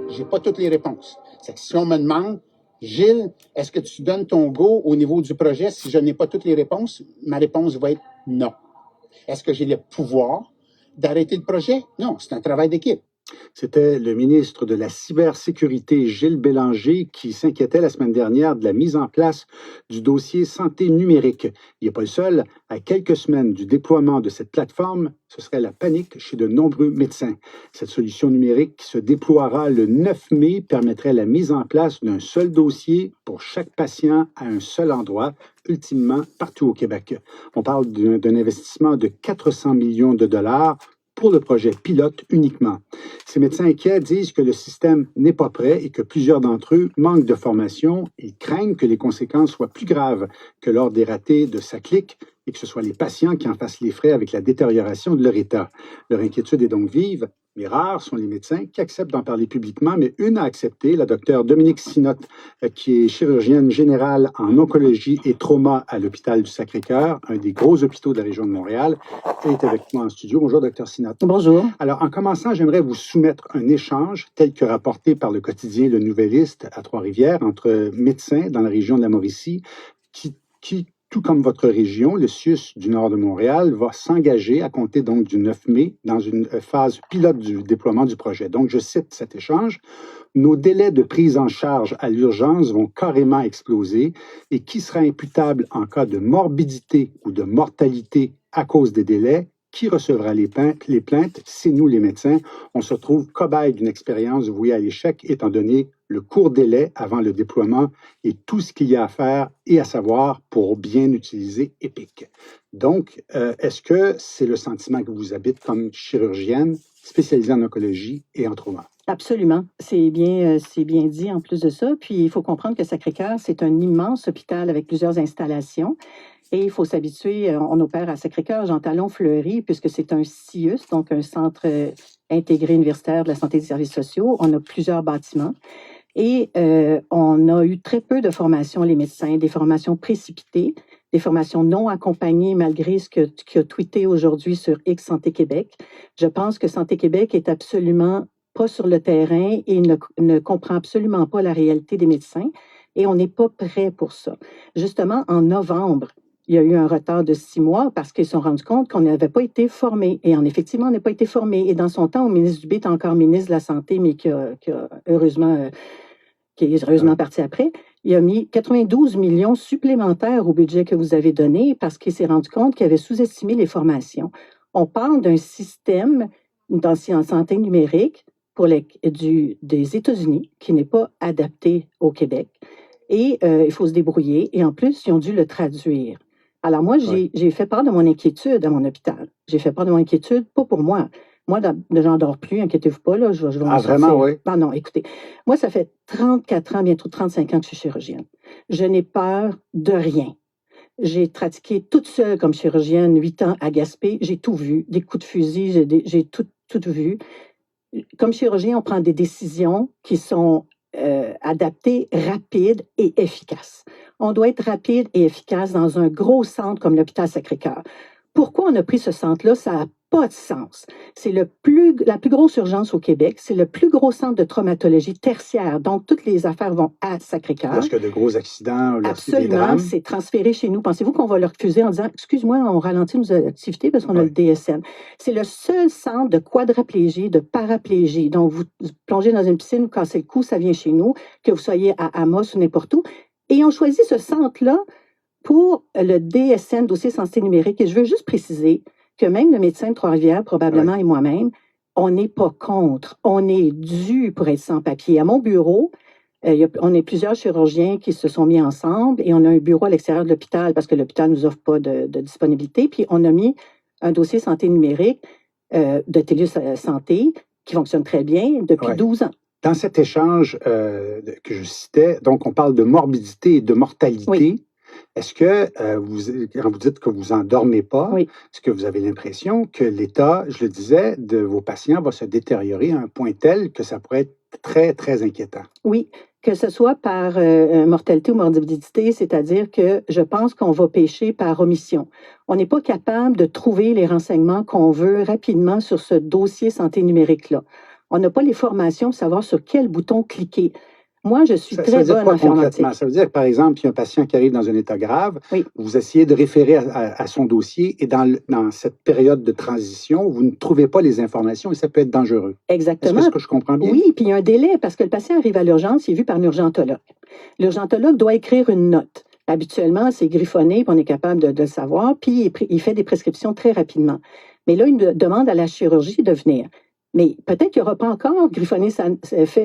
j'ai pas toutes les réponses. C'est que si on me demande, Gilles, est-ce que tu donnes ton go au niveau du projet si je n'ai pas toutes les réponses? Ma réponse va être non. Est-ce que j'ai le pouvoir d'arrêter le projet? Non, c'est un travail d'équipe. C'était le ministre de la Cybersécurité, Gilles Bélanger, qui s'inquiétait la semaine dernière de la mise en place du dossier santé numérique. Il n'est pas le seul. À quelques semaines du déploiement de cette plateforme, ce serait la panique chez de nombreux médecins. Cette solution numérique qui se déploiera le 9 mai permettrait la mise en place d'un seul dossier pour chaque patient à un seul endroit, ultimement partout au Québec. On parle d'un investissement de 400 millions de dollars pour le projet pilote uniquement. Ces médecins inquiets disent que le système n'est pas prêt et que plusieurs d'entre eux manquent de formation. Ils craignent que les conséquences soient plus graves que lors des ratés de SACLIC et que ce soit les patients qui en fassent les frais avec la détérioration de leur état. Leur inquiétude est donc vive, mais rares sont les médecins qui acceptent d'en parler publiquement, mais une a accepté, la docteure Dominique Sinotte, qui est chirurgienne générale en oncologie et trauma à l'hôpital du Sacré-Cœur, un des gros hôpitaux de la région de Montréal. Elle est avec moi en studio. Bonjour, docteur Sinotte. Bonjour. Alors, en commençant, j'aimerais vous soumettre un échange tel que rapporté par le quotidien Le Nouvelliste à Trois-Rivières entre médecins dans la région de la Mauricie qui tout comme votre région, le CIUS du nord de Montréal, va s'engager à compter donc du 9 mai dans une phase pilote du déploiement du projet. Donc, je cite cet échange. Nos délais de prise en charge à l'urgence vont carrément exploser et qui sera imputable en cas de morbidité ou de mortalité à cause des délais? Qui recevra les plaintes? C'est nous, les médecins. On se trouve cobaye d'une expérience vouée à l'échec, étant donné le court délai avant le déploiement et tout ce qu'il y a à faire et à savoir pour bien utiliser EPIC. Donc, est-ce que c'est le sentiment que vous habite comme chirurgienne spécialisée en oncologie et en trauma? Absolument. C'est bien dit en plus de ça. Puis, il faut comprendre que Sacré-Cœur, c'est un immense hôpital avec plusieurs installations. Et il faut s'habituer, on opère à Sacré-Cœur, Jean Talon-Fleury, puisque c'est un CIUS, donc un centre intégré universitaire de la santé et des services sociaux. On a plusieurs bâtiments. Et on a eu très peu de formations, les médecins, des formations précipitées, des formations non accompagnées, malgré ce qu'a tweeté aujourd'hui sur X Santé Québec. Je pense que Santé Québec est absolument pas sur le terrain et ne comprend absolument pas la réalité des médecins. Et on n'est pas prêt pour ça. Justement, en novembre, il y a eu un retard de 6 mois parce qu'ils se sont rendus compte qu'on n'avait pas été formés. Et effectivement, on n'a pas été formés. Et dans son temps, au ministre Dubé est encore ministre de la Santé, mais qui est heureusement parti après, il a mis 92 millions supplémentaires au budget que vous avez donné parce qu'il s'est rendu compte qu'il avait sous-estimé les formations. On parle d'un système en santé numérique des États-Unis qui n'est pas adapté au Québec. Et il faut se débrouiller. Et en plus, ils ont dû le traduire. Alors moi, j'ai fait part de mon inquiétude à mon hôpital. J'ai fait part de mon inquiétude, pas pour moi. Moi, j'en dors plus, inquiétez-vous pas, là, je vais Ah, vraiment, oui? Ah non, écoutez, moi, ça fait 34 ans, bientôt 35 ans que je suis chirurgienne. Je n'ai peur de rien. J'ai pratiqué toute seule comme chirurgienne 8 ans à Gaspé. J'ai tout vu, des coups de fusil, j'ai tout vu. Comme chirurgien, on prend des décisions qui sont adaptées, rapides et efficaces. On doit être rapide et efficace dans un gros centre comme l'hôpital Sacré-Cœur. Pourquoi on a pris ce centre-là? Ça n'a pas de sens. C'est la plus grosse urgence au Québec. C'est le plus gros centre de traumatologie tertiaire. Donc, toutes les affaires vont à Sacré-Cœur. Lorsqu'il y a de gros accidents, lorsqu'il y a des Absolument, drames. c'est transféré chez nous. Pensez-vous qu'on va le refuser en disant « Excuse-moi, on ralentit nos activités parce qu'on a le DSN ». C'est le seul centre de quadraplégie, de paraplégie. Donc, vous plongez dans une piscine, vous cassez le cou, ça vient chez nous, que vous soyez à Amos ou n'importe où. Et on choisit ce centre-là pour le DSN, dossier santé numérique. Et je veux juste préciser que même le médecin de Trois-Rivières, probablement, et moi-même, on n'est pas contre. On est dû pour être sans papier. À mon bureau, on est plusieurs chirurgiens qui se sont mis ensemble et on a un bureau à l'extérieur de l'hôpital parce que l'hôpital ne nous offre pas de disponibilité. Puis on a mis un dossier santé numérique de TELUS Santé qui fonctionne très bien depuis 12 ans. Dans cet échange que je citais, donc on parle de morbidité et de mortalité. Oui. Est-ce que, quand vous dites que vous n'en dormez pas, est-ce que vous avez l'impression que l'état, je le disais, de vos patients va se détériorer à un point tel que ça pourrait être très, très inquiétant? Oui, que ce soit par mortalité ou morbidité, c'est-à-dire que je pense qu'on va pécher par omission. On n'est pas capable de trouver les renseignements qu'on veut rapidement sur ce dossier santé numérique-là. On n'a pas les formations pour savoir sur quel bouton cliquer. Moi, je suis Ça très veut dire bonne en quoi informatique. concrètement? Ça veut dire que, par exemple, il y a un patient qui arrive dans un état grave, Oui. vous essayez de référer à son dossier et dans cette période de transition, vous ne trouvez pas les informations et ça peut être dangereux. Exactement. Est-ce que je comprends bien? Oui, puis il y a un délai parce que le patient arrive à l'urgence, il est vu par un urgentologue. L'urgentologue doit écrire une note. Habituellement, c'est griffonné, puis on est capable de le savoir, puis il fait des prescriptions très rapidement. Mais là, il demande à la chirurgie de venir. Mais peut-être qu'il n'aura pas encore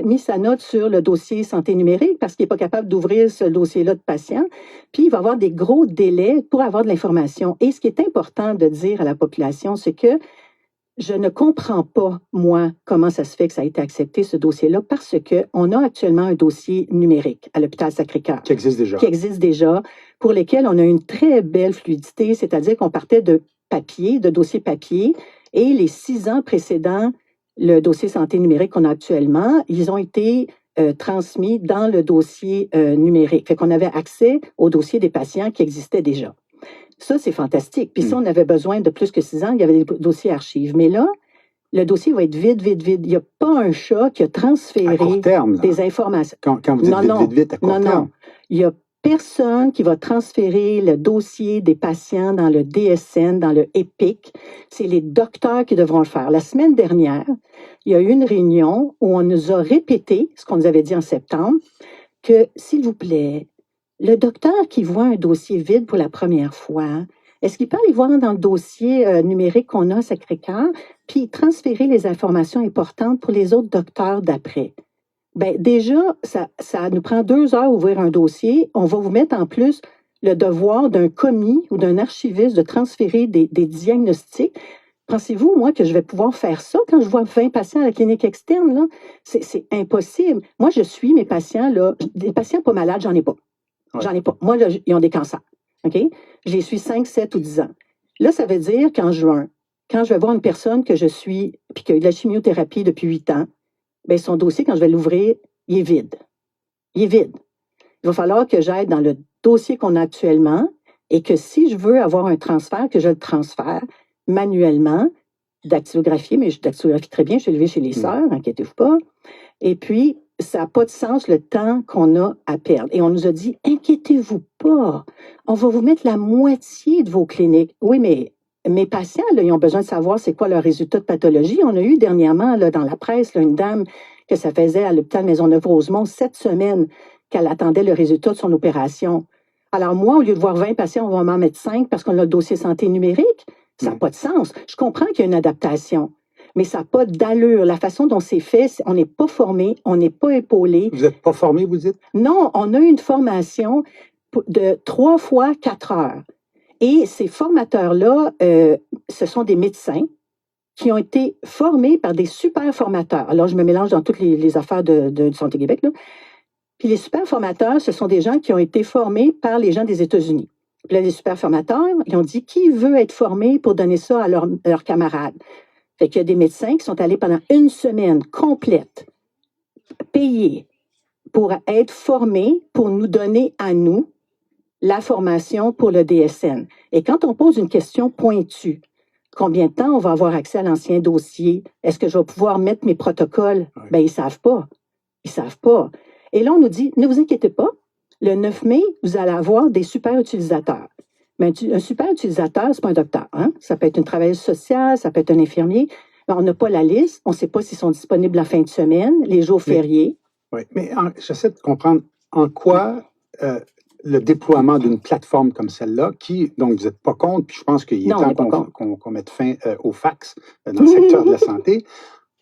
mis sa note sur le dossier santé numérique parce qu'il n'est pas capable d'ouvrir ce dossier-là de patient. Puis il va avoir des gros délais pour avoir de l'information. Et ce qui est important de dire à la population, c'est que je ne comprends pas, moi, comment ça se fait que ça a été accepté, ce dossier-là, parce qu'on a actuellement un dossier numérique à l'hôpital Sacré-Cœur. Qui existe déjà. Qui existe déjà, pour lesquels on a une très belle fluidité, c'est-à-dire qu'on partait de papier, de dossier papier, et les 6 ans précédents, le dossier santé numérique qu'on a actuellement, ils ont été transmis dans le dossier numérique. Fait qu'on avait accès au dossier des patients qui existaient déjà. Ça, c'est fantastique. Puis si on avait besoin de plus que 6 ans, il y avait des dossiers archives. Mais là, le dossier va être vide. Il n'y a pas un chat qui a transféré à court terme, des informations. Quand vous dites vite, à court terme. Non. Il n'y a personne qui va transférer le dossier des patients dans le DSN, dans le EPIC. C'est les docteurs qui devront le faire. La semaine dernière, il y a eu une réunion où on nous a répété ce qu'on nous avait dit en septembre, que, s'il vous plaît, le docteur qui voit un dossier vide pour la première fois, est-ce qu'il peut aller voir dans le dossier numérique qu'on a à Sacré-Cœur, puis transférer les informations importantes pour les autres docteurs d'après? Bien, déjà, ça nous prend 2 heures ouvrir un dossier. On va vous mettre en plus le devoir d'un commis ou d'un archiviste de transférer des diagnostics. Pensez-vous, moi, que je vais pouvoir faire ça quand je vois 20 patients à la clinique externe? Là? C'est impossible. Moi, je suis mes patients, là, des patients pas malades, j'en ai pas. Ouais. J'en ai pas. Moi, là, ils ont des cancers. OK? Je les suis 5, 7 ou 10 ans. Là, ça veut dire qu'en juin, quand je vais voir une personne que je suis, puis qui a eu de la chimiothérapie depuis 8 ans, bien, son dossier, quand je vais l'ouvrir, il est vide. Il est vide. Il va falloir que j'aille dans le dossier qu'on a actuellement et que si je veux avoir un transfert, que je le transfère manuellement, dactylographié, mais je dactylographie très bien, je suis élevée chez les sœurs, inquiétez-vous pas. Et puis, ça n'a pas de sens le temps qu'on a à perdre. Et on nous a dit, inquiétez-vous pas, on va vous mettre la moitié de vos cliniques. Oui, mais mes patients, là, ils ont besoin de savoir c'est quoi leur résultat de pathologie. On a eu dernièrement, là, dans la presse, là, une dame que ça faisait à l'hôpital Maisonneuve-Rosemont 7 semaines qu'elle attendait le résultat de son opération. Alors moi, au lieu de voir 20 patients, on va m'en mettre 5 parce qu'on a le dossier santé numérique. Ça n'a pas de sens. Je comprends qu'il y a une adaptation, mais ça n'a pas d'allure. La façon dont c'est fait, on n'est pas formé, on n'est pas épaulé. Vous n'êtes pas formé, vous dites? Non, on a eu une formation de 3 fois 4 heures. Et ces formateurs-là, ce sont des médecins qui ont été formés par des super formateurs. Alors, je me mélange dans toutes les affaires de Santé Québec, là. Puis les super formateurs, ce sont des gens qui ont été formés par les gens des États-Unis. Puis là, les super formateurs, ils ont dit qui veut être formé pour donner ça à leurs camarades. Fait qu'il y a des médecins qui sont allés pendant 1 semaine complète, payés, pour être formés, pour nous donner à nous la formation pour le DSN. Et quand on pose une question pointue, combien de temps on va avoir accès à l'ancien dossier? Est-ce que je vais pouvoir mettre mes protocoles? Bien, ils ne savent pas. Ils ne savent pas. Et là, on nous dit, ne vous inquiétez pas, le 9 mai, vous allez avoir des super utilisateurs. Mais un super utilisateur, ce n'est pas un docteur. Hein? Ça peut être une travailleuse sociale, ça peut être un infirmier. Mais on n'a pas la liste. On ne sait pas s'ils sont disponibles la fin de semaine, les jours fériés. Oui, mais j'essaie de comprendre en quoi le déploiement d'une plateforme comme celle-là, donc vous n'êtes pas contre, puis je pense qu'il est temps qu'on mette fin au fax dans le secteur de la santé,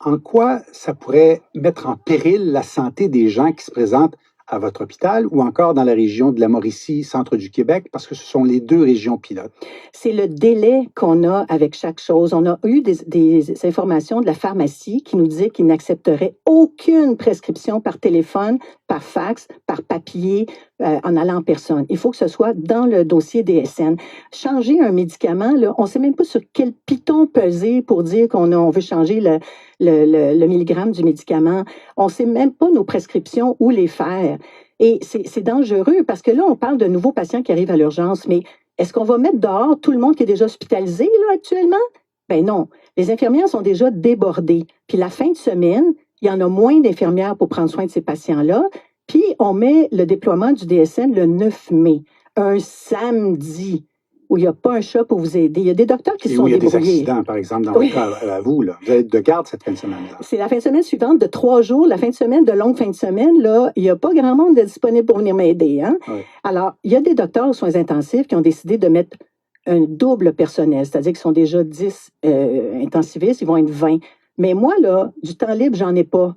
en quoi ça pourrait mettre en péril la santé des gens qui se présentent à votre hôpital ou encore dans la région de la Mauricie, centre du Québec, parce que ce sont les 2 régions pilotes? C'est le délai qu'on a avec chaque chose. On a eu des informations de la pharmacie qui nous disait qu'ils n'accepteraient aucune prescription par téléphone, par fax, par papier, en allant en personne. Il faut que ce soit dans le dossier DSN. Changer un médicament, là, on ne sait même pas sur quel piton peser pour dire qu'on veut changer le milligramme du médicament. On ne sait même pas nos prescriptions où les faire. Et c'est dangereux parce que là, on parle de nouveaux patients qui arrivent à l'urgence, mais est-ce qu'on va mettre dehors tout le monde qui est déjà hospitalisé là, actuellement? Ben non. Les infirmières sont déjà débordées. Puis la fin de semaine, il y en a moins d'infirmières pour prendre soin de ces patients-là. Puis on met le déploiement du DSM le 9 mai, un samedi, où il n'y a pas un chat pour vous aider. Il y a des docteurs qui Et sont où il y a des débrouillés. accidents, par exemple, dans Oui. votre cas, à vous, là. Vous êtes de garde cette fin de semaine-là. C'est la fin de semaine suivante de 3 jours, la fin de semaine, de longue fin de semaine, là, il n'y a pas grand monde de disponible pour venir m'aider, hein? Oui. Alors, il y a des docteurs aux soins intensifs qui ont décidé de mettre un double personnel, c'est-à-dire qu'ils sont déjà 10 intensivistes, ils vont être 20. Mais moi, là, du temps libre, j'en ai pas.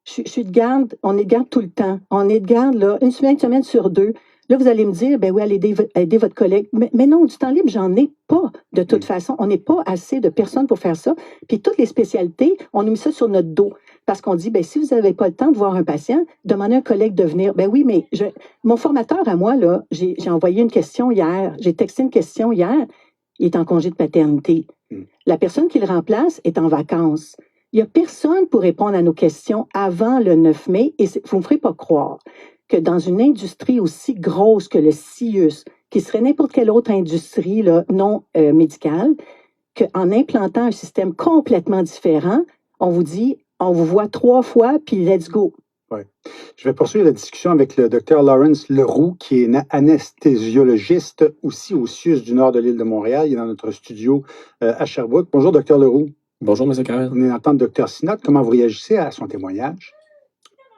Je suis de garde, on est de garde tout le temps. On est de garde, là, une semaine sur 2. Là, vous allez me dire, ben oui, allez aider votre collègue. Mais non, du temps libre, j'en ai pas, de toute façon. On n'est pas assez de personnes pour faire ça. Puis toutes les spécialités, on nous met ça sur notre dos. Parce qu'on dit, ben si vous n'avez pas le temps de voir un patient, demandez à un collègue de venir. Ben oui, mais mon formateur à moi, là, j'ai envoyé une question hier, j'ai texté une question hier, il est en congé de paternité. La personne qui le remplace est en vacances. Il n'y a personne pour répondre à nos questions avant le 9 mai et vous ne me ferez pas croire que dans une industrie aussi grosse que le CIUS, qui serait n'importe quelle autre industrie là, non médicale, qu'en implantant un système complètement différent, on vous dit, on vous voit 3 fois, puis let's go. Oui. Je vais poursuivre la discussion avec le docteur Lawrence Leroux, qui est anesthésiologiste aussi au CIUS du nord de l'île de Montréal. Il est dans notre studio à Sherbrooke. Bonjour, docteur Leroux. Bonjour, M. Carrel. Vous venez d'entendre Dr Sinot. Comment vous réagissez à son témoignage?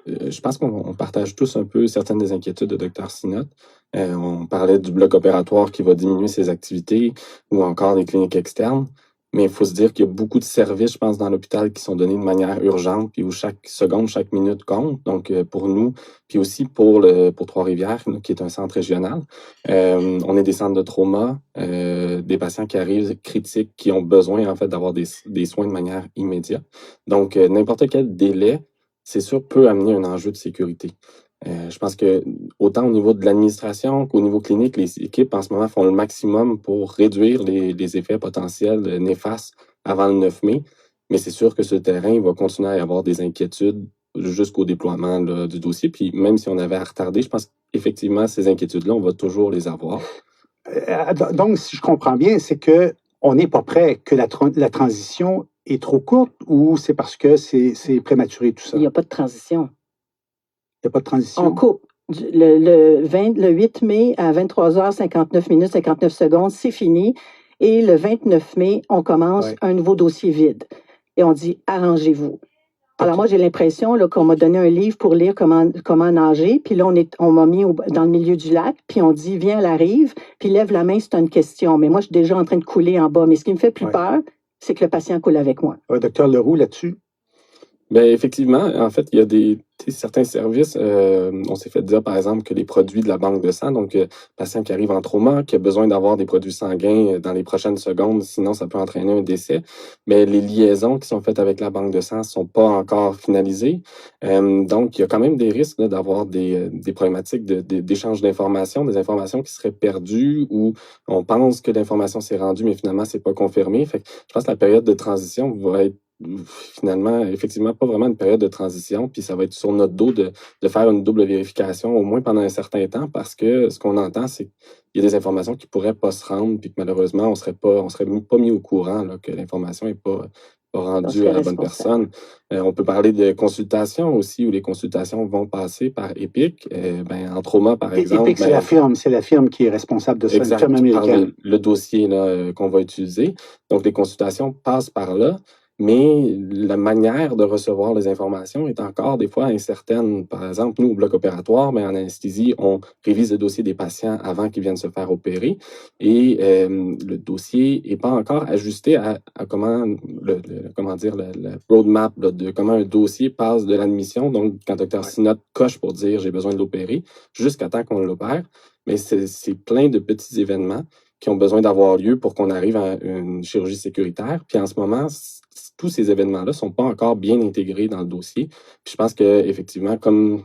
Je pense qu'on partage tous un peu certaines des inquiétudes de Dr Sinot. On parlait du bloc opératoire qui va diminuer ses activités ou encore des cliniques externes. Mais il faut se dire qu'il y a beaucoup de services, je pense, dans l'hôpital qui sont donnés de manière urgente, puis où chaque seconde, chaque minute compte. Donc, pour nous, puis aussi pour Trois-Rivières, qui est un centre régional, on est des centres de trauma, des patients qui arrivent critiques, qui ont besoin, en fait, d'avoir des soins de manière immédiate. Donc, n'importe quel délai, c'est sûr, peut amener un enjeu de sécurité. Je pense que autant au niveau de l'administration qu'au niveau clinique, les équipes en ce moment font le maximum pour réduire les effets potentiels néfastes avant le 9 mai. Mais c'est sûr que sur le terrain, il va continuer à y avoir des inquiétudes jusqu'au déploiement là, du dossier. Puis même si on avait à retarder, je pense qu'effectivement, ces inquiétudes-là, on va toujours les avoir. Donc, si je comprends bien, c'est que on n'est pas prêt, que la transition est trop courte ou c'est parce que c'est prématuré tout ça? Il n'y a pas de transition. Il n'y a pas de transition? On coupe. Le 8 mai à 23h59 59 secondes, c'est fini. Et le 29 mai, on commence un nouveau dossier vide. Et on dit, arrangez-vous. Alors moi, j'ai l'impression qu'on m'a donné un livre pour lire comment nager. Puis là, on m'a mis dans le milieu du lac. Puis on dit, viens à la rive. Puis lève la main si tu as une question. Mais moi, je suis déjà en train de couler en bas. Mais ce qui me fait plus peur, c'est que le patient coule avec moi. Docteur Leroux, là-dessus? Bien, effectivement, en fait, il y a certains services, on s'est fait dire, par exemple, que les produits de la banque de sang, donc, patient qui arrive en trauma, qui a besoin d'avoir des produits sanguins dans les prochaines secondes, sinon ça peut entraîner un décès. Mais les liaisons qui sont faites avec la banque de sang ne sont pas encore finalisées. Donc, il y a quand même des risques là, d'avoir des problématiques d'échange d'informations, des informations qui seraient perdues ou on pense que l'information s'est rendue, mais finalement, c'est pas confirmé. Fait que je pense que la période de transition va être finalement, effectivement, pas vraiment une période de transition, puis ça va être sur notre dos de faire une double vérification, au moins pendant un certain temps, parce que ce qu'on entend, c'est qu'il y a des informations qui pourraient pas se rendre, puis que malheureusement, on serait pas mis au courant là, que l'information est pas rendue à la bonne personne. On peut parler de consultations aussi, où les consultations vont passer par EPIC. En trauma, par exemple. EPIC, c'est la firme qui est responsable de ça, exact, une firme américaine. le dossier là, qu'on va utiliser. Donc, les consultations passent par là. Mais la manière de recevoir les informations est encore des fois incertaine. Par exemple, nous, au bloc opératoire, en anesthésie, on révise le dossier des patients avant qu'ils viennent se faire opérer et le dossier n'est pas encore ajusté à comment le roadmap là, de comment un dossier passe de l'admission. Donc, quand Dr Sinot coche pour dire « j'ai besoin de l'opérer » jusqu'à temps qu'on l'opère, mais c'est plein de petits événements qui ont besoin d'avoir lieu pour qu'on arrive à une chirurgie sécuritaire. Puis en ce moment, tous ces événements-là ne sont pas encore bien intégrés dans le dossier. Puis je pense qu'effectivement, comme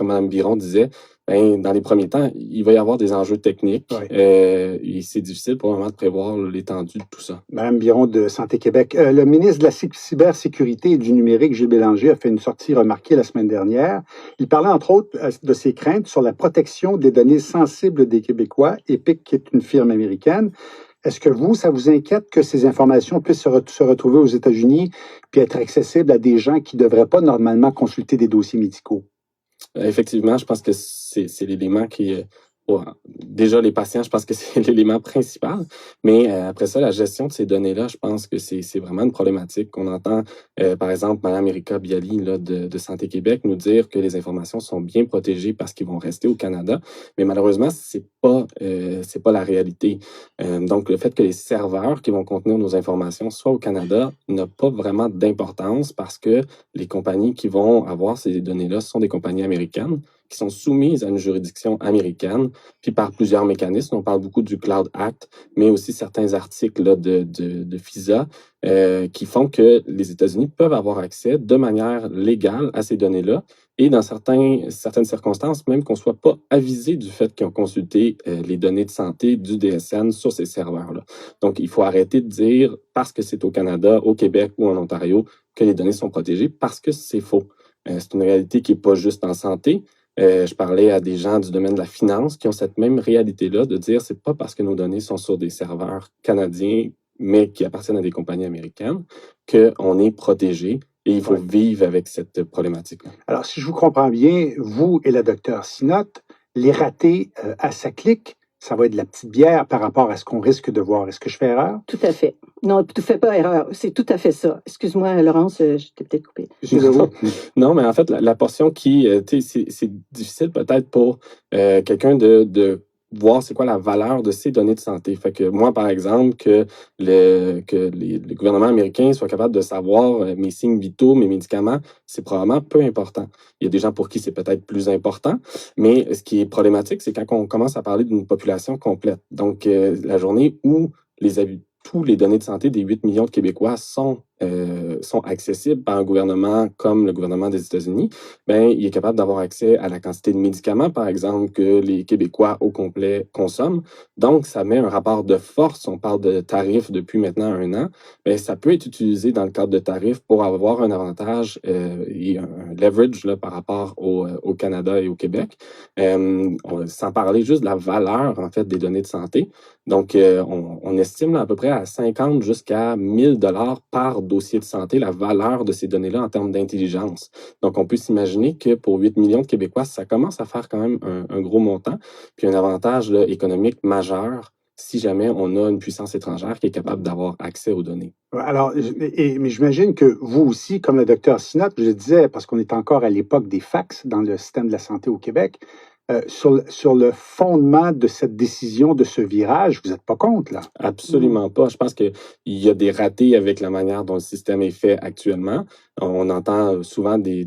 Mme Biron disait, dans les premiers temps, il va y avoir des enjeux techniques. Et c'est difficile pour le moment de prévoir l'étendue de tout ça. Mme Biron de Santé Québec. Le ministre de la cybersécurité et du numérique, Gilles Bélanger, a fait une sortie remarquée la semaine dernière. Il parlait entre autres de ses craintes sur la protection des données sensibles des Québécois. EPIC, qui est une firme américaine. Est-ce que ça vous inquiète que ces informations puissent se retrouver aux États-Unis puis être accessibles à des gens qui ne devraient pas normalement consulter des dossiers médicaux? Effectivement, je pense que c'est l'élément qui déjà les patients, je pense que c'est l'élément principal. Mais après ça, la gestion de ces données-là, je pense que c'est vraiment une problématique qu'on entend, par exemple, Mme Erika Bialy là, de Santé Québec nous dire que les informations sont bien protégées parce qu'ils vont rester au Canada. Mais malheureusement, c'est pas la réalité. Donc, le fait que les serveurs qui vont contenir nos informations soient au Canada n'a pas vraiment d'importance parce que les compagnies qui vont avoir ces données-là sont des compagnies américaines qui sont soumises à une juridiction américaine, puis par plusieurs mécanismes. On parle beaucoup du Cloud Act, mais aussi certains articles là, de FISA qui font que les États-Unis peuvent avoir accès de manière légale à ces données-là et dans certaines circonstances, même qu'on ne soit pas avisé du fait qu'ils ont consulté les données de santé du DSN sur ces serveurs-là. Donc, il faut arrêter de dire parce que c'est au Canada, au Québec ou en Ontario que les données sont protégées parce que c'est faux. C'est une réalité qui n'est pas juste en santé. Je parlais à des gens du domaine de la finance qui ont cette même réalité-là de dire c'est pas parce que nos données sont sur des serveurs canadiens mais qui appartiennent à des compagnies américaines qu'on est protégé et il faut vivre avec cette problématique-là. Alors, si je vous comprends bien, vous et la docteure Sinotte, les ratés à sa clique, ça va être de la petite bière par rapport à ce qu'on risque de voir. Est-ce que je fais erreur? Tout à fait. Non, tu ne fais pas erreur. C'est tout à fait ça. Excuse-moi, Laurence, je t'ai peut-être coupé. Non, mais en fait, la portion qui, c'est difficile peut-être pour quelqu'un de voir c'est quoi la valeur de ces données de santé. Fait que moi, par exemple, que le gouvernement américain soit capable de savoir mes signes vitaux, mes médicaments, c'est probablement peu important. Il y a des gens pour qui c'est peut-être plus important, mais ce qui est problématique, c'est quand on commence à parler d'une population complète. Donc, la journée où tous les données de santé des 8 millions de Québécois sont accessibles par un gouvernement comme le gouvernement des États-Unis, ben, il est capable d'avoir accès à la quantité de médicaments, par exemple, que les Québécois au complet consomment. Donc, ça met un rapport de force. On parle de tarifs depuis maintenant 1 an. Ben, ça peut être utilisé dans le cadre de tarifs pour avoir un avantage et un leverage là, par rapport au Canada et au Québec. Sans parler juste de la valeur, en fait, des données de santé. Donc, on estime là, à peu près à 50 jusqu'à 1000 $ par dossier de santé la valeur de ces données-là en termes d'intelligence. Donc, on peut s'imaginer que pour 8 millions de Québécois, ça commence à faire quand même un gros montant, puis un avantage là, économique majeur si jamais on a une puissance étrangère qui est capable d'avoir accès aux données. Alors, mais j'imagine que vous aussi, comme le docteur Sinotte, je le disais, parce qu'on est encore à l'époque des fax dans le système de la santé au Québec, sur le fondement de cette décision, de ce virage, vous n'êtes pas contre, là? Absolument pas. Je pense qu'il y a des ratés avec la manière dont le système est fait actuellement. On entend souvent des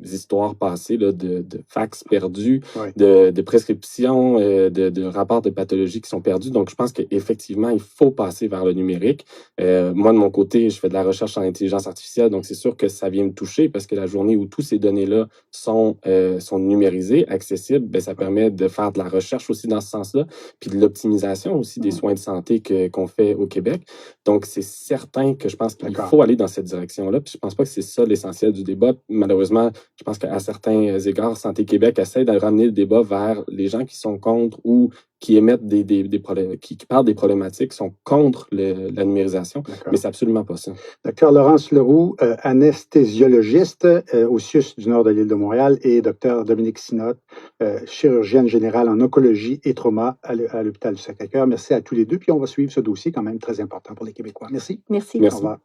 histoires passées là, de fax perdus, de prescriptions, de rapports de pathologie qui sont perdus. Donc, je pense qu'effectivement, il faut passer vers le numérique. Moi, de mon côté, je fais de la recherche en intelligence artificielle, donc c'est sûr que ça vient me toucher parce que la journée où tous ces données-là sont numérisées, accessibles, ben, ça permet de faire de la recherche aussi dans ce sens-là, puis de l'optimisation aussi des soins de santé qu'on fait au Québec. Donc, c'est certain que je pense qu'il faut aller dans cette direction-là. Puis je pense pas que c'est ça l'essentiel du débat. Malheureusement, je pense qu'à certains égards, Santé Québec essaie de ramener le débat vers les gens qui sont contre ou qui émettent des problèmes, qui parlent des problématiques, sont contre la numérisation, mais c'est absolument pas ça. Docteur Laurence Leroux, anesthésiologiste au CIUS du nord de l'île de Montréal, et docteur Dominique Sinotte, chirurgienne générale en oncologie et trauma à l'hôpital du Sacré-Cœur. Merci à tous les deux, puis on va suivre ce dossier quand même très important pour les Québécois. Merci. Merci. Au revoir.